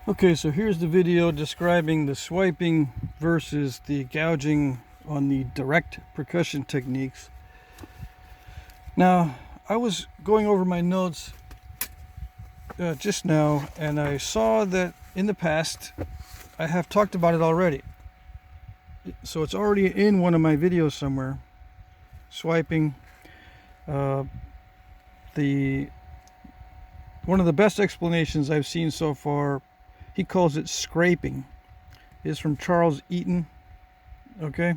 Okay, so here's the video describing the swiping versus the gouging on the direct percussion techniques. Now, I was going over my notes just now, and I saw that in the past I have talked about it already. So it's already in one of my videos somewhere. Swiping. One of the best explanations I've seen so far, he calls it scraping, is from Charles Eaton. Okay,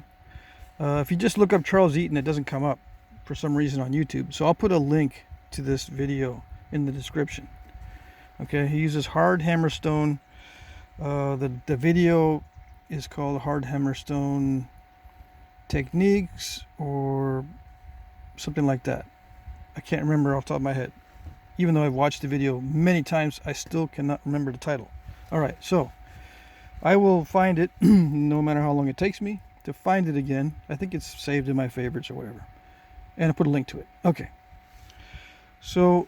if you just look up Charles Eaton, it doesn't come up for some reason on YouTube, so I'll put a link to this video in the description. Okay, he uses Hardhammer stone. The video is called Hardhammer stone techniques or something like that. I can't remember off the top of my head. Even though I've watched the video many times, I still cannot remember the title. All right, so I will find it no matter how long it takes me to find it again. I think it's saved in my favorites or whatever. And I put a link to it. Okay. So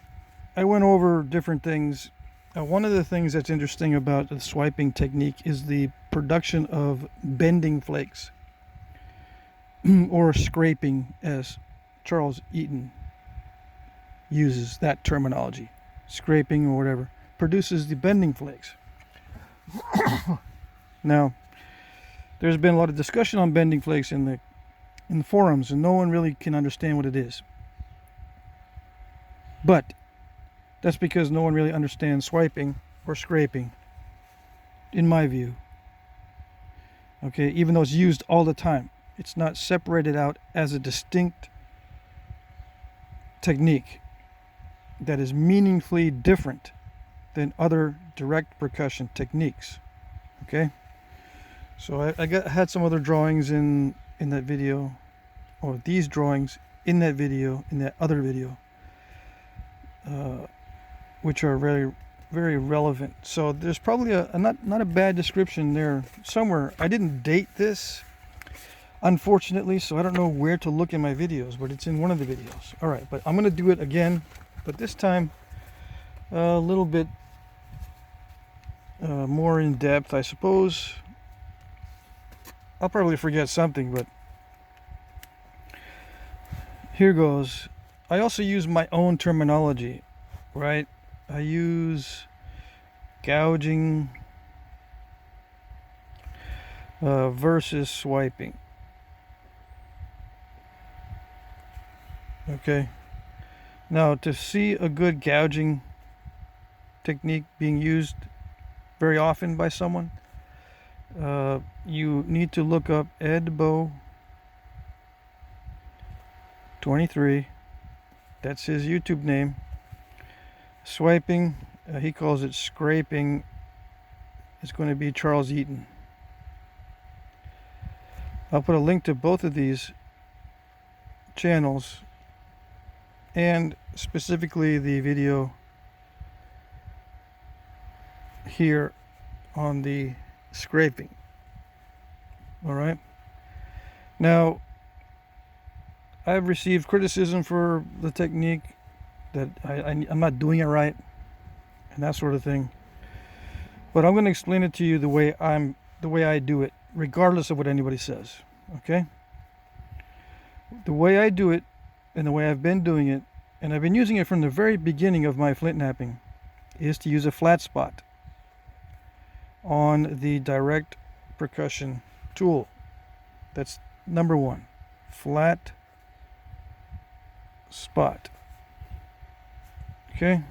I went over different things. One of the things that's interesting about the swiping technique is the production of bending flakes, or scraping, as Charles Eaton uses that terminology. Scraping or whatever produces the bending flakes. Now, there's been a lot of discussion on bending flakes in the forums, and no one really can understand what it is. But that's because no one really understands swiping or scraping, in my view. Okay, even though it's used all the time, it's not separated out as a distinct technique that is meaningfully different than other direct percussion techniques. Okay, so I had some other drawings in that video, or these drawings in that video, in that other video, which are very, very relevant. So there's probably a not a bad description there somewhere. I didn't date this, unfortunately, so I don't know where to look in my videos, but it's in one of the videos. All right, but I'm going to do it again, but this time a little bit more in depth, I suppose. I'll probably forget something, but here goes. I also use my own terminology, right? I use gouging versus swiping. Okay. Now, to see a good gouging technique being used very often by someone, you need to look up Edbo 23. That's his YouTube name. Swiping, he calls it scraping. It's going to be Charles Eaton. I'll put a link to both of these channels, and specifically the video here on the scraping. All right. Now, I've received criticism for the technique, that I'm not doing it right and that sort of thing. But I'm going to explain it to you the way I do it, regardless of what anybody says. Okay? The way I do it, and the way I've been doing it, and I've been using it from the very beginning of my Flintknapping, is to use a flat spot on the direct percussion tool. That's number one. Flat spot. Okay?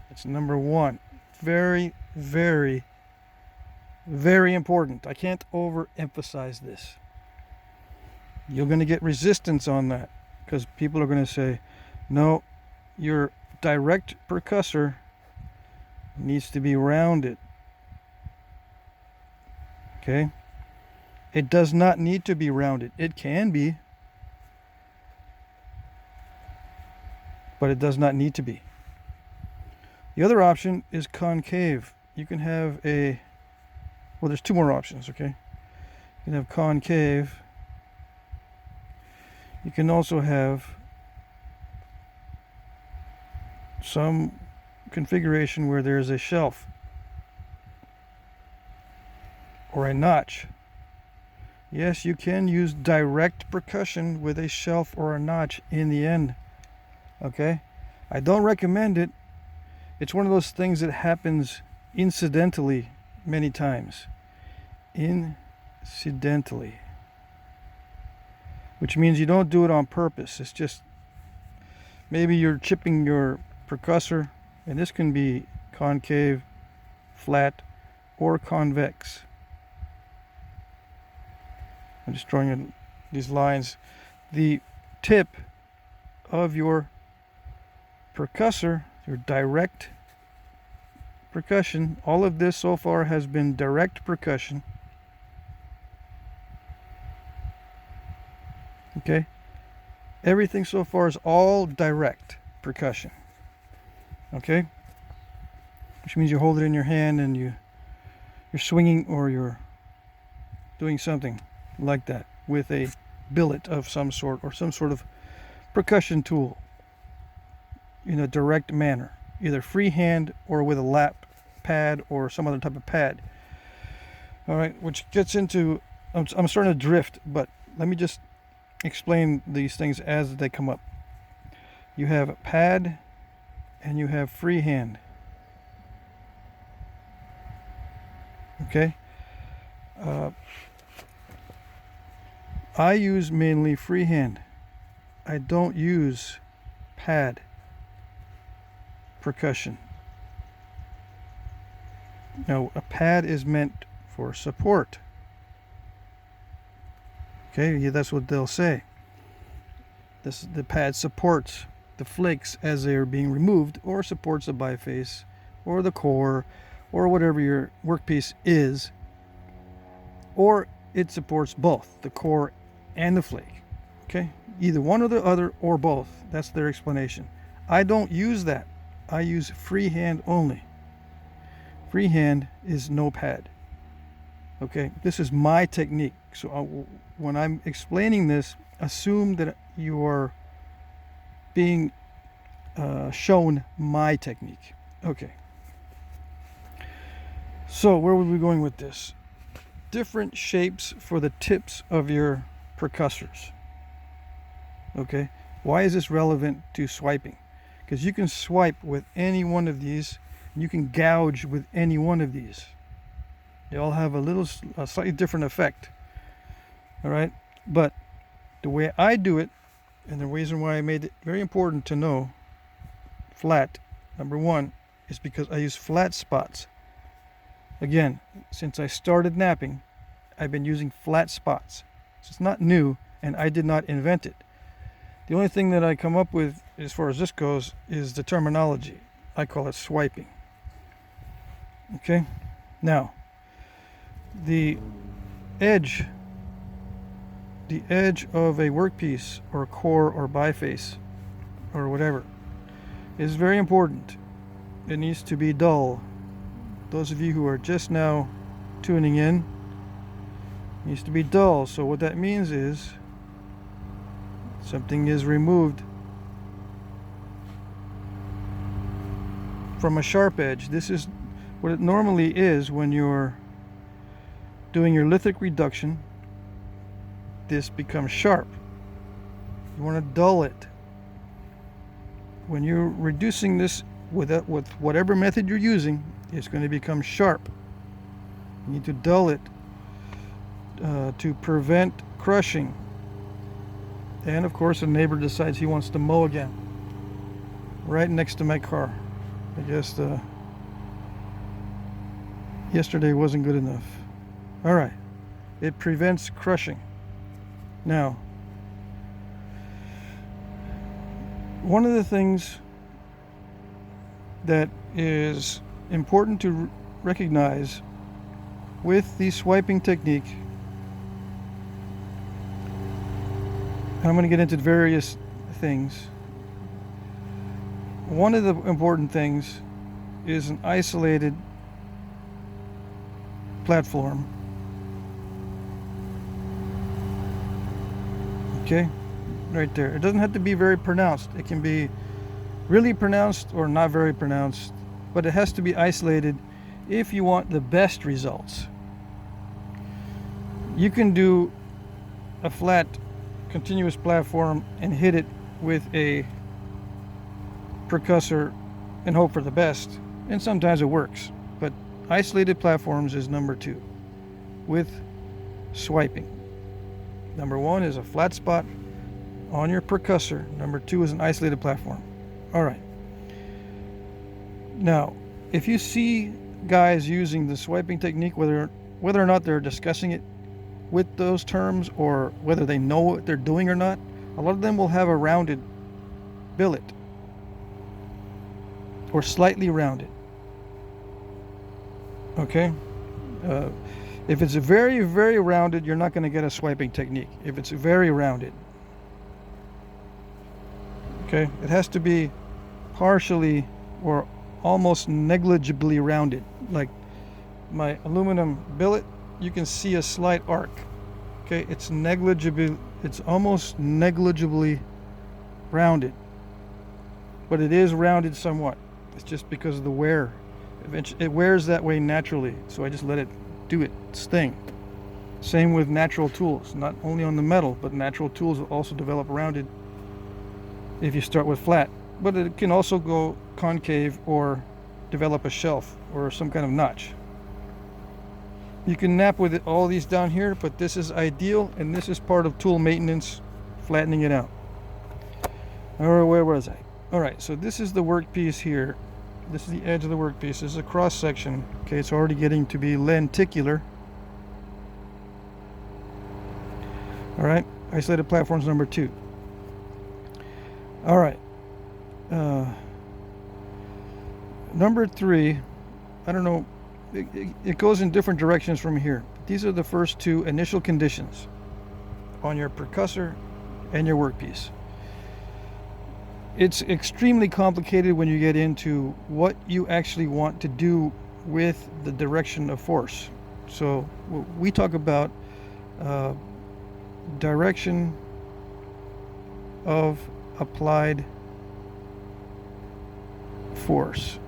That's number one. Very, very, very important. I can't overemphasize this. You're going to get resistance on that, because people are going to say, no, your direct percussor needs to be rounded. Okay? It does not need to be rounded. It can be, but it does not need to be. The other option is concave. You can have well, there's two more options, okay? You can have concave. You can also have some configuration where there's a shelf or a notch. Yes, you can use direct percussion with a shelf or a notch in the end. Okay? I don't recommend it. It's one of those things that happens incidentally many times. Incidentally. Which means you don't do it on purpose. It's just maybe you're chipping your percussor, and this can be concave, flat, or convex. I'm just drawing in these lines. The tip of your percussor, your direct percussion, all of this so far has been direct percussion. Okay? Everything so far is all direct percussion. Okay? Which means you hold it in your hand and you're swinging or you're doing something like that with a billet of some sort or some sort of percussion tool in a direct manner, either freehand or with a lap pad or some other type of pad. All right, which gets into, I'm starting to drift, but let me just explain these things as they come up. You have a pad and you have freehand. Okay? I use mainly freehand. I don't use pad percussion. Now, a pad is meant for support. Okay, yeah, that's what they'll say. The pad supports the flakes as they are being removed, or supports the biface, or the core, or whatever your workpiece is, or it supports both the core and the flake. Okay, either one or the other or both. That's their explanation. I don't use that. I use freehand only. Freehand is no pad. Okay, this is my technique. So when I'm explaining this, assume that you are being shown my technique. Okay. So where were we going with this? Different shapes for the tips of your percussors. Okay, why is this relevant to swiping? Because you can swipe with any one of these, and you can gouge with any one of these. They all have a slightly different effect. All right, but the way I do it, and the reason why I made it very important to know flat, number one, is because I use flat spots. Again, since I started knapping, I've been using flat spots. So it's not new, and I did not invent it. The only thing that I come up with, as far as this goes, is the terminology. I call it swiping. Okay? Now, the edge of a workpiece, or a core, or biface, or whatever, is very important. It needs to be dull. Those of you who are just now tuning in, it needs to be dull. So what that means is something is removed from a sharp edge. This is what it normally is when you're doing your lithic reduction. This becomes sharp. You want to dull it. When you're reducing this with whatever method you're using, it's going to become sharp. You need to dull it to prevent crushing. And of course, a neighbor decides he wants to mow again, right next to my car. I guess yesterday wasn't good enough. All right, it prevents crushing. Now, one of the things that is important to recognize with the swiping technique, and I'm going to get into various things. One of the important things is an isolated platform. Okay, right there. It doesn't have to be very pronounced. It can be really pronounced or not very pronounced, but it has to be isolated if you want the best results. You can do a flat continuous platform and hit it with a percussor and hope for the best, and sometimes it works, but isolated platforms is number 2 with swiping. Number 1 is a flat spot on your percussor. Number 2 is an isolated platform. All right. Now, if you see guys using the swiping technique, whether or not they're discussing it with those terms or whether they know what they're doing or not, a lot of them will have a rounded billet or slightly rounded. Okay? If it's very, very rounded, you're not going to get a swiping technique. If it's very rounded. Okay? It has to be partially or almost negligibly rounded. Like my aluminum billet, you can see a slight arc. Okay? It's almost negligibly rounded. But it is rounded somewhat. It's just because of the wear. It wears that way naturally, so I just let it do its thing. Same with natural tools, not only on the metal, but natural tools will also develop rounded if you start with flat. But it can also go concave or develop a shelf or some kind of notch. You can nap with all these down here, but this is ideal, and this is part of tool maintenance, flattening it out. All right, where was I? All right, so this is the workpiece here. This is the edge of the workpiece. This is a cross section. Okay, it's already getting to be lenticular. All right, isolated platforms number 2. All right. Number 3, I don't know, it goes in different directions from here. These are the first 2 initial conditions on your percussor and your workpiece. It's extremely complicated when you get into what you actually want to do with the direction of force. So we talk about direction of applied force.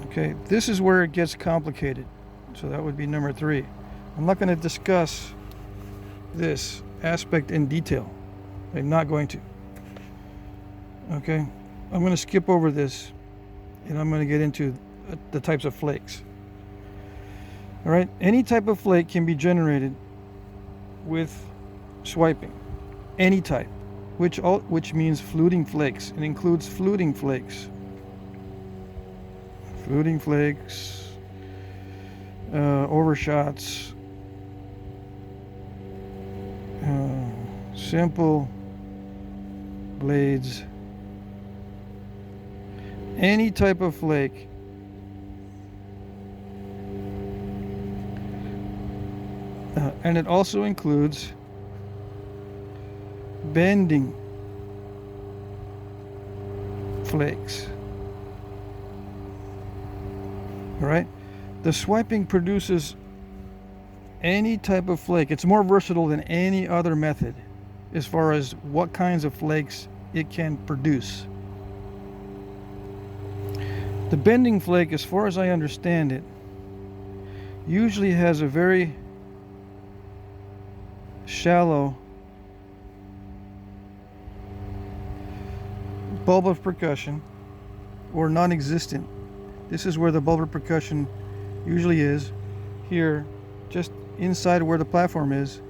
Okay, this is where it gets complicated. So that would be number 3. I'm not going to discuss this aspect in detail. I'm not going to. Okay, I'm going to skip over this and I'm going to get into the types of flakes. All right, any type of flake can be generated with swiping. Any type, which means fluting flakes. It includes fluting flakes. Fluting flakes, overshots, simple blades, any type of flake and it also includes bending flakes. All right, the swiping produces any type of flake. It's more versatile than any other method as far as what kinds of flakes it can produce. The bending flake, as far as I understand it, usually has a very shallow bulb of percussion or non-existent. This is where the bulb of percussion usually is, here, just inside where the platform is,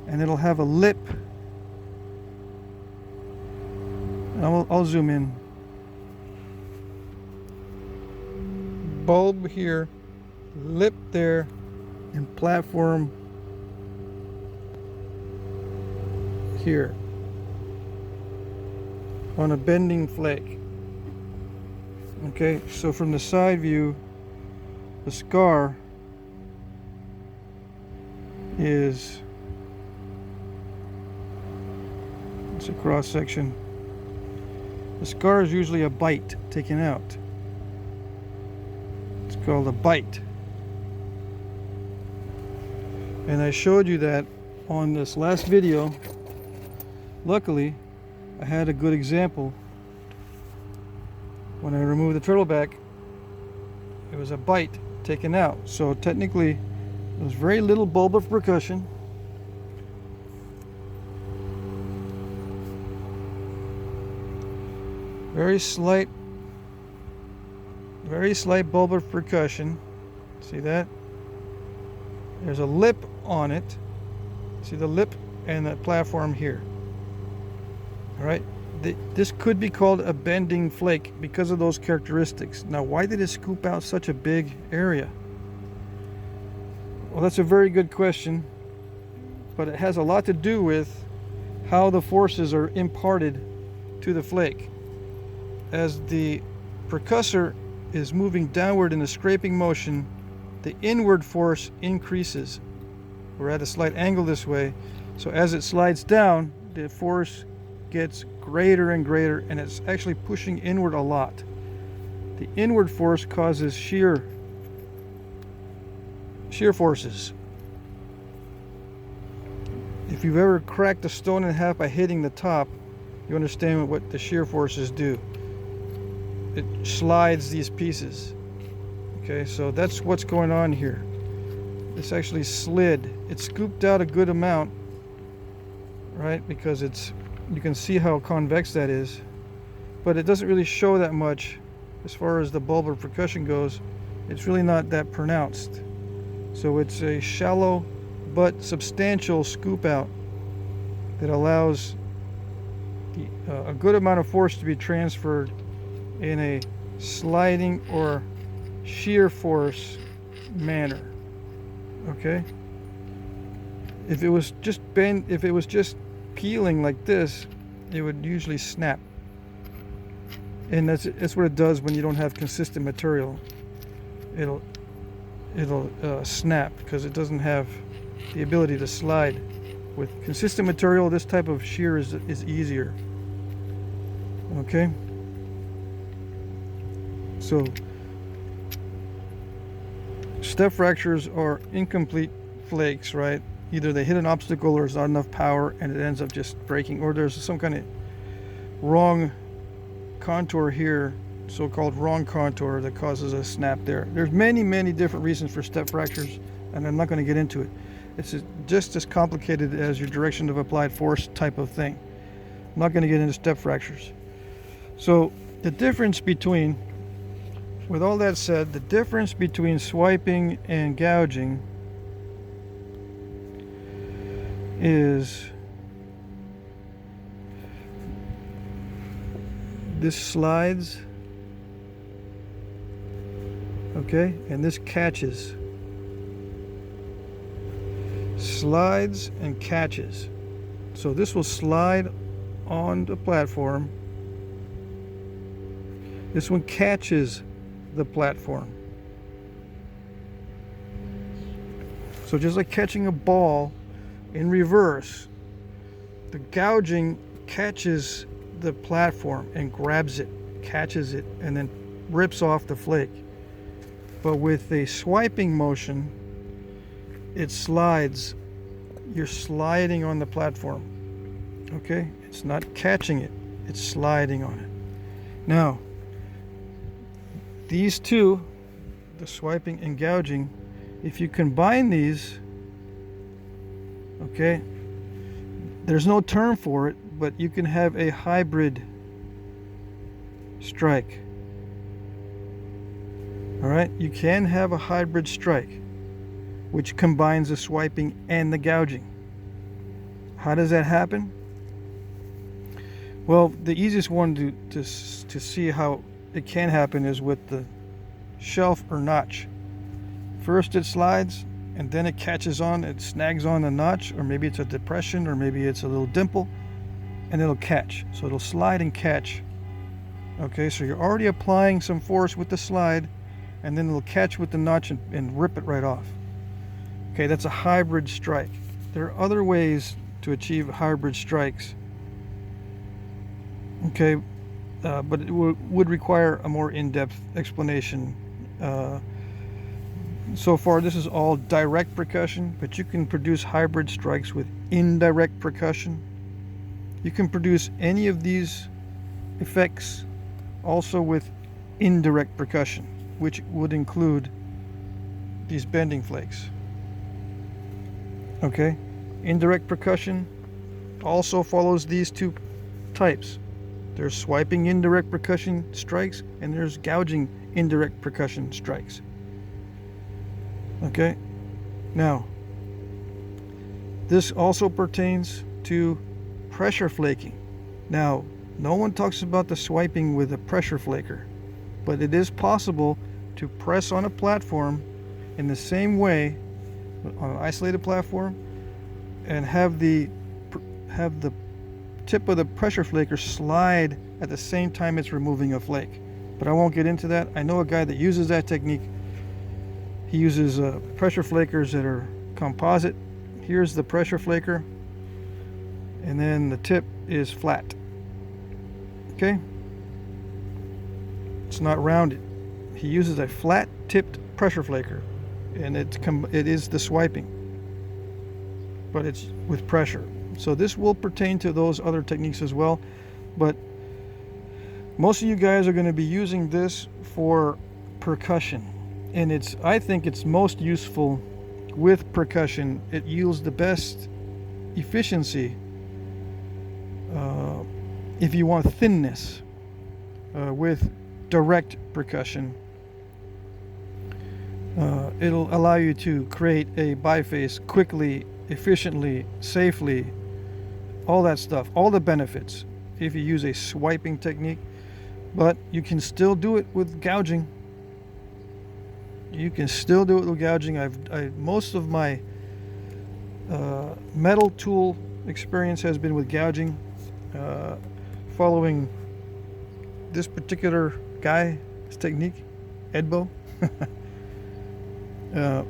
and it'll have a lip. I'll zoom in. Bulb here, lip there, and platform here on a bending flake. Okay, so from the side view, the scar is, it's a cross section. The scar is usually a bite taken out. It's called a bite. And I showed you that on this last video. Luckily, I had a good example. When I removed the turtle back, it was a bite taken out. So technically, there was very little bulb of percussion. Very slight bulbar percussion. See that? There's a lip on it. See the lip and the platform here. All right. This could be called a bending flake because of those characteristics. Now, why did it scoop out such a big area? Well, that's a very good question, but it has a lot to do with how the forces are imparted to the flake. As the percussor is moving downward in a scraping motion, the inward force increases. We're at a slight angle this way, so as it slides down, the force gets greater and greater, and it's actually pushing inward a lot. The inward force causes shear forces. If you've ever cracked a stone in half by hitting the top, you understand what the shear forces do. It slides these pieces. Okay, so that's what's going on here. This actually slid. It scooped out a good amount, right? Because you can see how convex that is, but it doesn't really show that much as far as the bulbar percussion goes. It's really not that pronounced. So it's a shallow but substantial scoop out that allows a good amount of force to be transferred in a sliding or shear force manner. Okay? If it was just peeling like this, it would usually snap. And that's what it does when you don't have consistent material. It'll snap because it doesn't have the ability to slide. With consistent material, this type of shear is easier. Okay? So step fractures are incomplete flakes, right? Either they hit an obstacle or there's not enough power and it ends up just breaking, or there's some kind of wrong contour here, so-called wrong contour, that causes a snap there. There's many different reasons for step fractures, and I'm not going to get into it. It's just as complicated as your direction of applied force type of thing. I'm not going to get into step fractures. So the difference between, with all that said, the difference between swiping and gouging is this slides, okay, and this catches. Slides and catches. So this will slide on the platform. This one catches the platform. So just like catching a ball in reverse, the gouging catches the platform and grabs it, catches it, and then rips off the flake. But with a swiping motion, it slides. You're sliding on the platform. Okay? It's not catching it, it's sliding on it. Now, these two, the swiping and gouging, if you combine these, okay, there's no term for it, but you can have a hybrid strike. All right, you can have a hybrid strike which combines the swiping and the gouging. How does that happen? Well, the easiest one to see how it can happen is with the shelf or notch. First it slides, and then it catches on, it snags on the notch, or maybe it's a depression, or maybe it's a little dimple, and it'll catch. So it'll slide and catch. Okay, so you're already applying some force with the slide, and then it'll catch with the notch and rip it right off. Okay, that's a hybrid strike. There are other ways to achieve hybrid strikes. Okay, but it would require a more in-depth explanation. So far, this is all direct percussion, but you can produce hybrid strikes with indirect percussion. You can produce any of these effects also with indirect percussion, which would include these bending flakes. Okay, indirect percussion also follows these two types. There's swiping indirect percussion strikes, and there's gouging indirect percussion strikes. Okay, now this also pertains to pressure flaking. Now, no one talks about the swiping with a pressure flaker, but it is possible to press on a platform in the same way, on an isolated platform, and have the tip of the pressure flaker slide at the same time it's removing a flake. But I won't get into that. I know a guy that uses that technique. He uses pressure flakers that are composite. Here's the pressure flaker, and then the tip is flat. Okay, it's not rounded. He uses a flat tipped pressure flaker, and it is the swiping, but it's with pressure. So this will pertain to those other techniques as well, but most of you guys are going to be using this for percussion, and I think it's most useful with percussion. It yields the best efficiency if you want thinness with direct percussion. It'll allow you to create a biface quickly, efficiently, safely, all that stuff, all the benefits if you use a swiping technique. But you can still do it with gouging. You can still do it with gouging. Most of my metal tool experience has been with gouging, following this particular guy's technique, Edbo.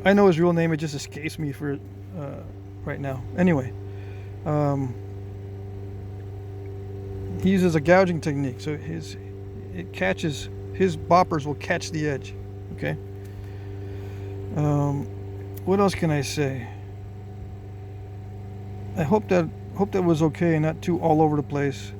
I know his real name, it just escapes me for right now. Anyway, he uses a gouging technique, so his boppers will catch the edge. Okay. What else can I say? I hope that was okay and not too all over the place.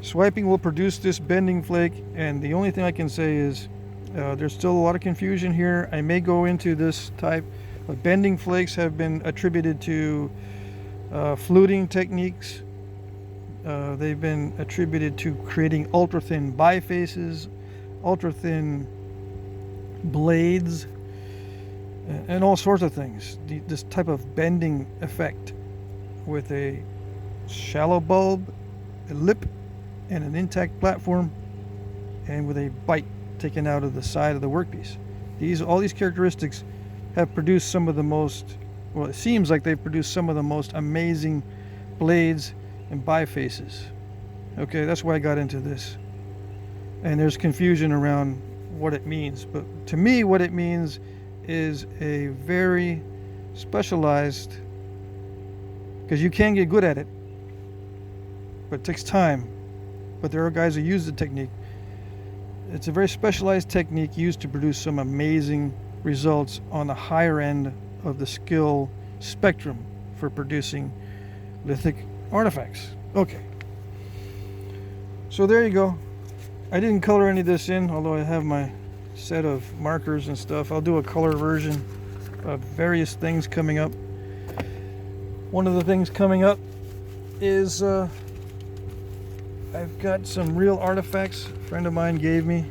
Swiping will produce this bending flake, and the only thing I can say is there's still a lot of confusion here. I may go into this type, but bending flakes have been attributed to fluting techniques. They've been attributed to creating ultra thin bifaces, ultra thin blades, and all sorts of things. This type of bending effect with a shallow bulb, a lip, and an intact platform, and with a bite taken out of the side of the workpiece. All these characteristics have produced some of the most, well, it seems like they've produced some of the most amazing blades and bifaces. Okay, that's why I got into this. And there's confusion around what it means, but to me what it means is a very specialized, because you can get good at it, but it takes time. But there are guys who use the technique. It's a very specialized technique used to produce some amazing results on the higher end of the skill spectrum for producing lithic artifacts. Okay, so there you go. I didn't color any of this in, although I have my set of markers and stuff. I'll do a color version of various things coming up. One of the things coming up is I've got some real artifacts a friend of mine gave me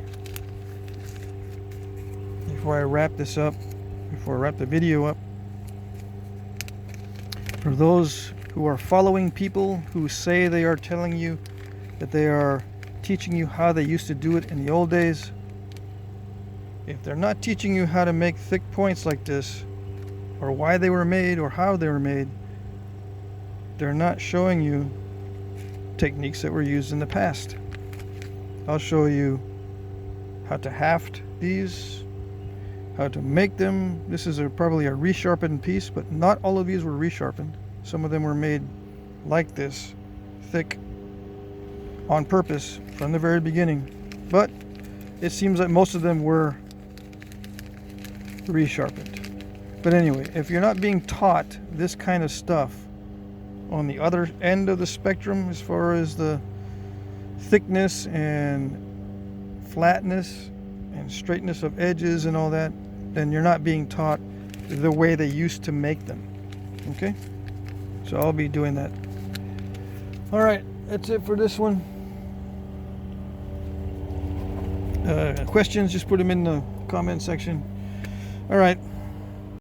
before I wrap this up, before I wrap the video up. For those who are following people who say they are telling you that they are teaching you how they used to do it in the old days, if they're not teaching you how to make thick points like this, or why they were made, or how they were made, they're not showing you techniques that were used in the past. I'll show you how to haft these, how to make them. This is probably a resharpened piece, but not all of these were resharpened. Some of them were made like this, thick, on purpose from the very beginning, but it seems like most of them were resharpened. But anyway, if you're not being taught this kind of stuff on the other end of the spectrum, as far as the thickness and flatness and straightness of edges and all that, then you're not being taught the way they used to make them. Okay, so I'll be doing that. All right, that's it for this one. questions, just put them in the comment section. All right.